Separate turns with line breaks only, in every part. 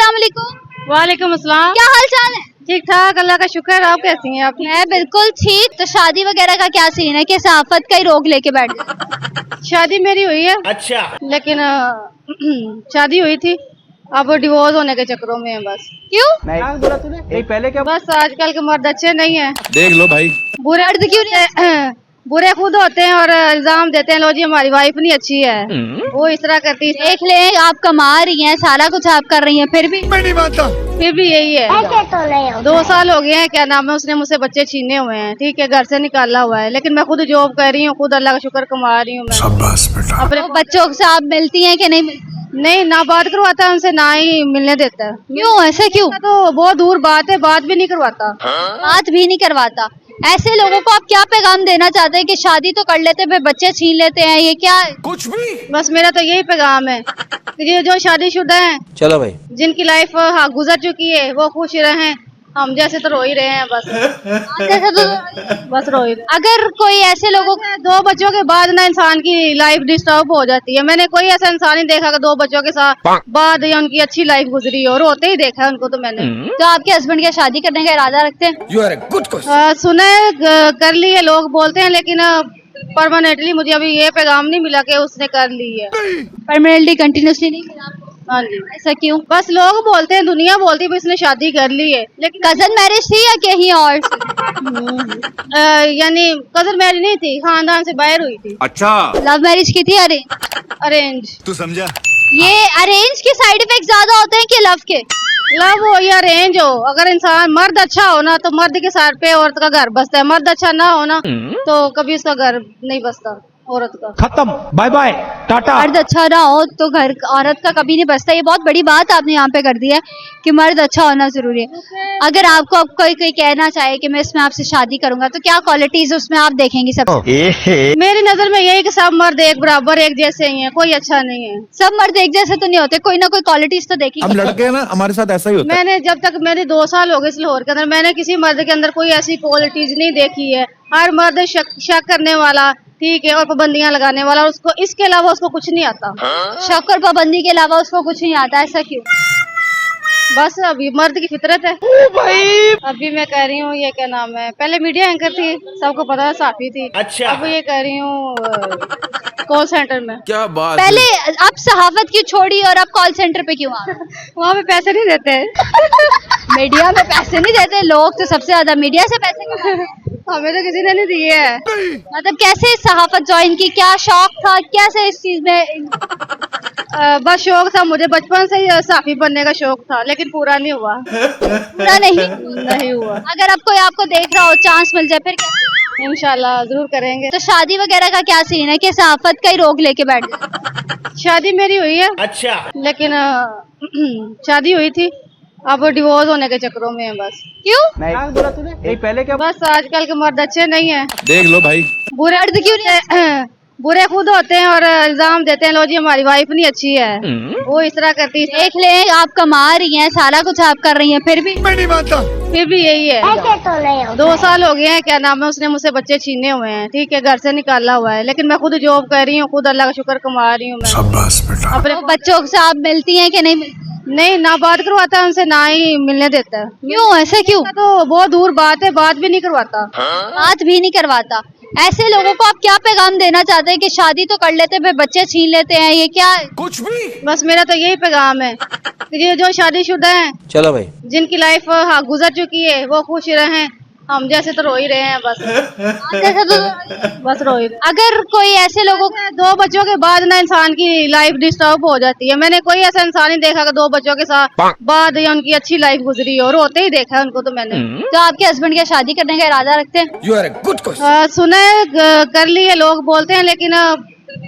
अस्सलाम वालेकुम।
वालेकुम अस्सलाम।
क्या हाल चाल है?
ठीक ठाक, अल्लाह का शुक्र। आप कैसी हैं? आप?
मैं बिल्कुल ठीक। तो शादी वगैरह का क्या सीन है कि सहाफत का ही रोग लेके बैठ गए?
शादी मेरी हुई है।
अच्छा।
लेकिन शादी हुई थी, अब डिवोर्स होने के चक्करों में है बस।
क्यों?
नहीं बोला तूने नहीं पहले क्या
बस आजकल के मर्द अच्छे नहीं है।
देख लो भाई।
बुरे
मर्द क्यों नहीं?
बुरे खुद होते हैं और इल्जाम देते हैं, लो जी हमारी वाइफ नहीं अच्छी है, वो इस तरह करती है।
देख ले, आप कमा रही हैं, सारा कुछ आप कर रही हैं, फिर भी
मैं नहीं मानता।
फिर भी यही है। 2 साल हो गए हैं, क्या नाम है, उसने मुझसे बच्चे छीने हुए हैं, ठीक है, घर से निकाला हुआ है, लेकिन मैं खुद जॉब कर रही हूँ, खुद अल्लाह का शुक्र कमा रही हूँ मैं।
शाबाश बेटा।
अपने
तो बच्चों से आप मिलती हैं कि नहीं मिलती?
नहीं, ना बात करवाता है उनसे, ना ही मिलने देता है।
क्यों, ऐसा क्यों?
तो बहुत दूर बात है, बात भी नहीं करवाता।
बात भी नहीं करवाता। ऐसे लोगों को आप क्या पैगाम देना चाहते हैं कि शादी तो कर लेते फिर बच्चे छीन लेते हैं, ये क्या है?
कुछ भी।
बस मेरा तो यही पैगाम है कि ये जो शादीशुदा हैं,
चलो भाई
जिनकी लाइफ गुजर चुकी है, वो खुश रहें। हम जैसे तो रो ही रहे हैं बस।
जैसे तो
बस रो ही रहे।
अगर कोई ऐसे लोगों को
2 बच्चों के बाद ना इंसान की लाइफ डिस्टर्ब हो जाती है। मैंने कोई ऐसा इंसान नहीं देखा कि 2 बच्चों के साथ बाद या उनकी अच्छी लाइफ गुजरी हो, रोते ही देखा है उनको तो मैंने।
तो आपके हस्बैंड क्या शादी करने का इरादा रखते हैं?
You are a good question.
सुना है, कर ली है, लोग बोलते हैं, लेकिन परमानेंटली मुझे अभी ये पैगाम नहीं मिला कि उसने कर ली है।
परमानेंटली कंटिन्यूसली नहीं मिला आपको?
हाँ जी।
ऐसा क्यों?
बस लोग बोलते हैं, दुनिया बोलती है इसने शादी कर ली है, लेकिन
कजन मैरिज थी या कहीं और?
यानी कजन मैरिज नहीं थी, खानदान से बाहर हुई थी।
अच्छा।
लव मैरिज की थी?
अरेंज।
तू समझा।
ये अरेंज के साइड इफेक्ट ज्यादा होते हैं कि लव के?
लव हो या अरेंज हो, अगर इंसान मर्द अच्छा हो ना तो मर्द के सर पे औरत का घर बसता है, मर्द अच्छा ना हो ना तो कभी उसका घर नहीं बसता औरत का।
खत्म बाय बाय टाटा।
मर्द अच्छा ना हो तो घर औरत का कभी नहीं बसता। ये बहुत बड़ी बात आपने यहाँ पे कर दी है कि मर्द अच्छा होना जरूरी है। अगर आपको अब कोई कहना चाहे कि मैं इसमें आपसे शादी करूंगा तो क्या क्वालिटीज उसमें आप देखेंगी सबसे?
मेरी नजर में यही कि सब मर्द एक बराबर एक जैसे ही हैं, कोई अच्छा नहीं है।
सब मर्द एक जैसे तो नहीं होते, कोई ना कोई क्वालिटीज तो देखी।
हम लड़के हैं ना, हमारे साथ ऐसा ही होता है।
मैंने जब तक मेरे 2 साल हो गए इस लाहौर के अंदर, मैंने किसी मर्द के अंदर कोई ऐसी क्वालिटीज नहीं देखी है। हर मर्द शक करने वाला, ठीक है, और पाबंदियां लगाने वाला, और उसको इसके अलावा उसको कुछ नहीं आता।
शक और पाबंदी के अलावा उसको कुछ नहीं आता, ऐसा क्यों?
बस अभी मर्द की फितरत है। अभी मैं कह रही हूँ, ये क्या नाम है, पहले मीडिया एंकर थी, सबको पता है, साफी थी।
अच्छा।
अब ये कह रही हूँ कॉल सेंटर में।
क्या बात।
पहले आप सहाफत क्यों छोड़ी और आप कॉल सेंटर पे क्यों आ गए?
वहाँ पे पैसे नहीं देते।
मीडिया में पैसे नहीं देते, लोग तो सबसे ज्यादा मीडिया से पैसे कमाते हैं।
हमें तो किसी ने नहीं दिए है।
मतलब कैसे सहाफत ज्वाइन की, क्या शौक था, कैसे इस चीज में?
बस शौक था मुझे, बचपन से ही साफी बनने का शौक था, लेकिन पूरा नहीं हुआ।
पूरा नहीं
हुआ।
अगर अब कोई आपको देख रहा हो, चांस मिल जाए, फिर क्या?
इंशाल्लाह जरूर करेंगे।
तो शादी वगैरह का क्या सीन है कि सहाफत का ही रोग लेके बैठ गए?
शादी मेरी हुई है।
अच्छा।
लेकिन शादी हुई थी, अब डिवोर्स होने के चक्करों में है बस।
क्यों?
नहीं बोला तूने नहीं पहले क्या
बस आजकल के मर्द अच्छे नहीं है।
देख लो भाई।
बुरे
मर्द क्यों नहीं?
बुरे खुद होते हैं और इल्जाम देते हैं, लो जी हमारी वाइफ नहीं अच्छी है, वो इस तरह करती है।
देख ले, आप कमा रही हैं, सारा कुछ आप कर रही हैं, फिर भी
मैं नहीं मानता।
फिर भी यही है। 2 साल हो गए हैं, क्या नाम है, उसने मुझसे बच्चे छीने हुए हैं, ठीक है, घर से निकाला हुआ है, लेकिन मैं खुद जॉब कर रही हूँ, खुद अल्लाह का शुक्र कमा रही हूँ मैं।
शाबाश बेटा।
अपने
तो बच्चों से आप मिलती हैं कि नहीं मिलती?
नहीं, ना बात करवाता है उनसे, ना ही मिलने देता है।
क्यों, ऐसा क्यों?
तो बहुत दूर बात है, बात भी नहीं करवाता।
बात भी नहीं करवाता। ऐसे लोगों को आप क्या पैगाम देना चाहते हैं कि शादी तो कर लेते फिर बच्चे छीन लेते हैं, ये क्या है?
कुछ भी।
बस मेरा तो यही पैगाम है कि ये जो शादीशुदा हैं,
चलो भाई
जिनकी लाइफ गुजर चुकी है, वो खुश रहें। हम जैसे तो रो ही रहे हैं बस।
जैसे तो
बस रो ही रहे।
अगर कोई ऐसे लोगों को
2 बच्चों के बाद ना इंसान की लाइफ डिस्टर्ब हो जाती है। मैंने कोई ऐसा इंसान नहीं देखा कि 2 बच्चों के साथ बाद या उनकी अच्छी लाइफ गुजरी हो, रोते ही देखा है उनको तो मैंने।
तो आपके हस्बैंड क्या शादी करने का इरादा रखते हैं?
You are a good question.
सुना है, कर ली है, लोग बोलते हैं, लेकिन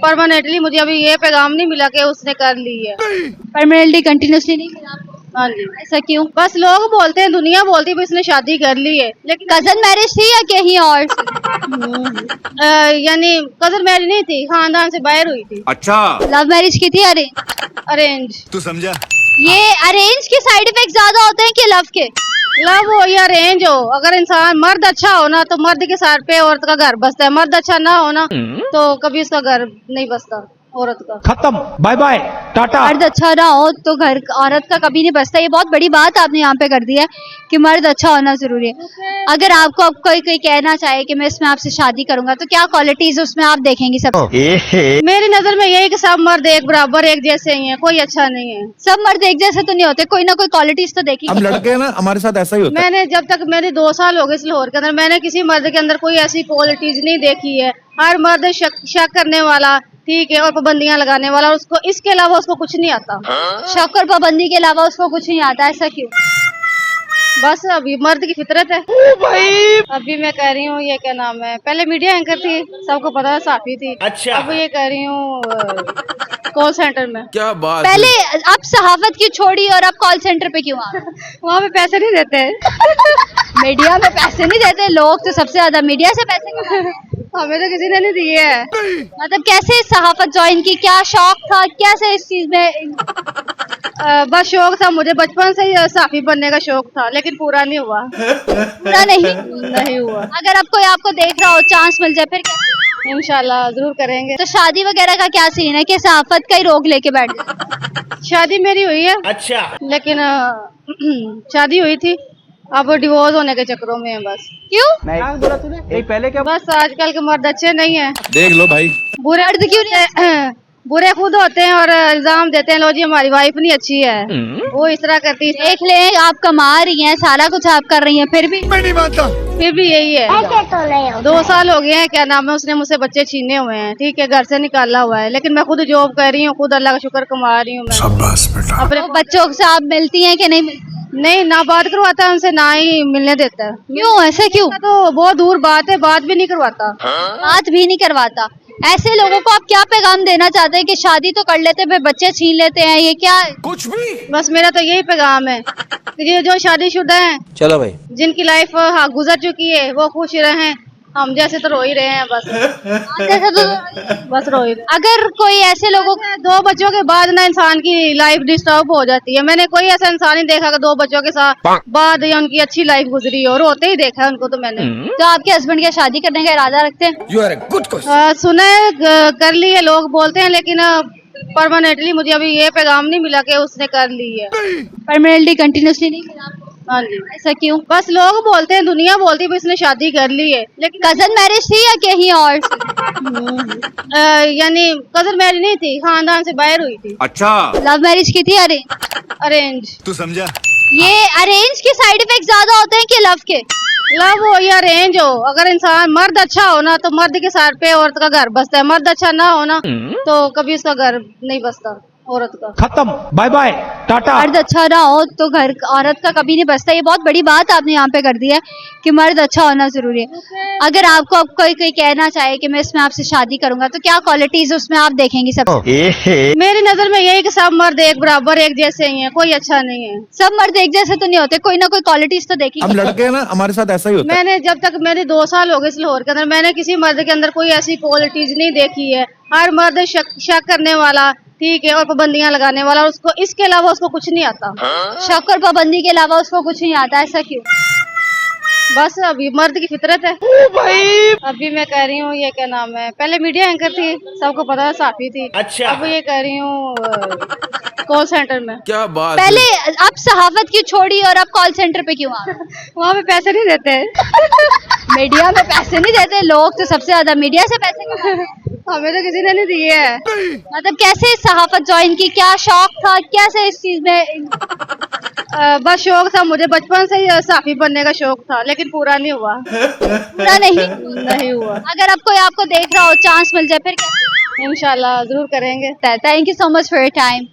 परमानेंटली मुझे अभी ये पैगाम नहीं मिला कि उसने कर ली है।
परमानेंटली कंटिन्यूसली नहीं मिला आपको?
हाँ जी।
ऐसा क्यों?
बस लोग बोलते हैं, दुनिया बोलती है इसने शादी कर ली है, लेकिन
कजन मैरिज थी या कहीं और?
यानी कजन मैरिज नहीं थी, खानदान से बाहर हुई थी।
अच्छा।
लव मैरिज की थी?
अरेंज।
तू समझा।
ये अरेंज के साइड इफेक्ट ज्यादा होते हैं कि लव के?
लव हो या अरेंज हो, अगर इंसान मर्द अच्छा हो ना तो मर्द के सर पे औरत का घर बसता है, मर्द अच्छा ना हो ना तो कभी उसका घर नहीं बसता। औरत का।
खत्म, बाय बाय, टाटा।
मर्द अच्छा ना हो तो घर औरत का कभी नहीं बसता। ये बहुत बड़ी बात आपने यहाँ पे कर दी है कि मर्द अच्छा होना जरूरी है। अगर आपको अब कोई कोई कहना चाहे कि मैं इसमें आपसे शादी करूंगा तो क्या क्वालिटीज उसमें आप देखेंगी सबसे?
मेरी नजर में यही कि सब मर्द एक बराबर एक जैसे ही हैं, कोई अच्छा नहीं है।
सब मर्द एक जैसे तो नहीं होते, कोई ना कोई क्वालिटीज तो
हम
देखेंगे।
लड़के हैं ना, हमारे साथ ऐसा ही होता है।
मैंने जब तक मेरे 2 साल हो गए इस लाहौर के अंदर, मैंने किसी मर्द के अंदर कोई ऐसी क्वालिटीज नहीं देखी है। हर मर्द शक करने वाला, ठीक है, और पाबंदियां लगाने वाला, और उसको इसके अलावा उसको कुछ नहीं आता।
शक और पाबंदी के अलावा उसको कुछ नहीं आता, ऐसा क्यों?
बस अभी मर्द की फितरत है। अभी मैं कह रही हूँ ये क्या नाम है, पहले मीडिया एंकर थी, सबको पता है, साफी थी। अच्छा। अब ये कह रही हूँ कॉल सेंटर में।
क्या बात
पहले आप सहाफत क्यों छोड़ी और आप कॉल सेंटर पे क्यों आ गए?
वहाँ पे पैसे नहीं देते।
मीडिया में पैसे नहीं देते, लोग तो सबसे ज्यादा मीडिया से पैसे कमाते हैं।
हमें तो किसी ने नहीं दिए है।
मतलब कैसे सहाफत ज्वाइन की, क्या शौक था, कैसे इस चीज में?
बस शौक था, मुझे बचपन से ही साफी बनने का शौक था, लेकिन पूरा नहीं हुआ।
पूरा
नहीं हुआ।
अगर अब कोई आपको देख रहा हो, चांस मिल जाए, फिर क्या?
इंशाल्लाह जरूर करेंगे।
तो शादी वगैरह का क्या सीन है कि सहाफत का ही रोक लेके बैठ गए?
शादी मेरी हुई है। अच्छा। लेकिन शादी हुई थी, अब डिवोर्स होने के चक्करों में है बस।
क्यों?
क्या बोला तूने? यही पहले क्या?
बस आजकल के मर्द अच्छे नहीं है।
देख लो भाई,
बुरे
मर्द क्यों नहीं?
बुरे खुद होते हैं और इल्जाम देते हैं, लो जी हमारी वाइफ नहीं अच्छी है, वो इस तरह करती है।
देख ले, आप कमा रही हैं, सारा कुछ आप कर रही हैं, फिर भी
मैं नहीं मानता।
फिर भी यही है। 2 साल हो गए हैं, क्या नाम है, उसने मुझसे बच्चे छीने हुए हैं, ठीक है, घर से निकाला हुआ है, लेकिन मैं खुद जॉब कर रही हूँ, खुद अल्लाह का शुक्र कमा रही हूँ। मैं
शाबाश बेटा।
अपने
तो बच्चों से आप मिलती हैं कि नहीं मिलती?
नहीं, ना बात करवाता है उनसे, ना ही मिलने देता है।
क्यों, ऐसे क्यों?
तो बहुत दूर बात है, बात भी नहीं करवाता।
बात भी नहीं करवाता। ऐसे लोगों को आप क्या पैगाम देना चाहते हैं कि शादी तो कर लेते फिर बच्चे छीन लेते हैं, ये क्या है?
कुछ भी।
बस मेरा तो यही पैगाम है कि ये जो शादीशुदा हैं,
चलो भाई,
जिनकी लाइफ गुजर चुकी है, वो खुश रहें। हम जैसे तो रो ही रहे हैं बस।
जैसे तो
बस रो ही रहे।
अगर कोई ऐसे लोगों को
2 बच्चों के बाद ना इंसान की लाइफ डिस्टर्ब हो जाती है। मैंने कोई ऐसा इंसान नहीं देखा कि 2 बच्चों के साथ बाद या उनकी अच्छी लाइफ गुजरी हो, रोते ही देखा है उनको तो मैंने।
तो आपके हस्बैंड क्या शादी करने का इरादा रखते हैं?
You are a good question.
सुना है कर ली है, लोग बोलते हैं, लेकिन परमानेंटली मुझे अभी ये पैगाम नहीं मिला कि उसने कर ली है।
परमानेंटली कंटिन्यूसली नहीं मिला आपको?
हाँ जी।
ऐसा क्यों?
बस लोग बोलते हैं, दुनिया बोलती है भी इसने शादी कर ली है, लेकिन
कजन मैरिज थी या कहीं और?
यानी कजन मैरिज नहीं थी, खानदान से बाहर हुई थी।
अच्छा,
लव मैरिज की थी?
अरेंज।
तू समझा।
ये अरेंज के साइड इफेक्ट ज्यादा होते हैं कि लव के?
लव हो या अरेंज हो, अगर इंसान मर्द अच्छा हो ना तो मर्द के सर पे औरत का घर बसता है, मर्द अच्छा ना हो ना तो कभी उसका घर नहीं बसता औरत का।
खत्म, बाय बाय, टाटा।
मर्द अच्छा ना हो तो घर औरत का कभी नहीं बसता। ये बहुत बड़ी बात आपने यहाँ पे कर दी है कि मर्द अच्छा होना जरूरी है। अगर आपको अब कोई कोई कहना चाहे कि मैं इसमें आपसे शादी करूंगा तो क्या क्वालिटीज उसमें आप देखेंगी सबसे?
मेरी नजर में यही कि सब मर्द एक बराबर एक जैसे ही हैं, कोई अच्छा नहीं है।
सब मर्द एक जैसे तो नहीं होते, कोई ना कोई क्वालिटीज तो
हम
देखेंगे।
लड़के हैं ना, हमारे साथ ऐसा ही होता है।
मैंने जब तक मेरे 2 साल हो गए इस लाहौर के अंदर, मैंने किसी मर्द के अंदर कोई ऐसी क्वालिटीज नहीं देखी है। हर मर्द शक करने वाला, ठीक है, और पाबंदियां लगाने वाला, और उसको इसके अलावा उसको कुछ नहीं आता।
शक और पाबंदी के अलावा उसको कुछ नहीं आता, ऐसा क्यों?
बस अभी मर्द की फितरत है। अभी मैं कह रही हूँ ये क्या नाम है, पहले मीडिया एंकर थी, सबको पता है, साफी थी। अच्छा। अब ये कह रही हूँ कॉल सेंटर में।
क्या बात।
पहले आप सहाफत क्यों छोड़ी और आप कॉल सेंटर पे क्यों आ गए?
वहाँ पे पैसे नहीं देते।
मीडिया में पैसे नहीं देते, लोग तो सबसे ज्यादा मीडिया से पैसे कमाते हैं।
हमें तो किसी ने नहीं दिए है।
मतलब कैसे सहाफत ज्वाइन की, क्या शौक था, कैसे इस चीज में?
बस शौक था, मुझे बचपन से ही साफी बनने का शौक था, लेकिन पूरा नहीं हुआ।
पूरा
नहीं हुआ।
अगर अब कोई आपको देख रहा हो, चांस मिल जाए, फिर क्या?
इंशाल्लाह जरूर करेंगे।
Thank you so much for your time.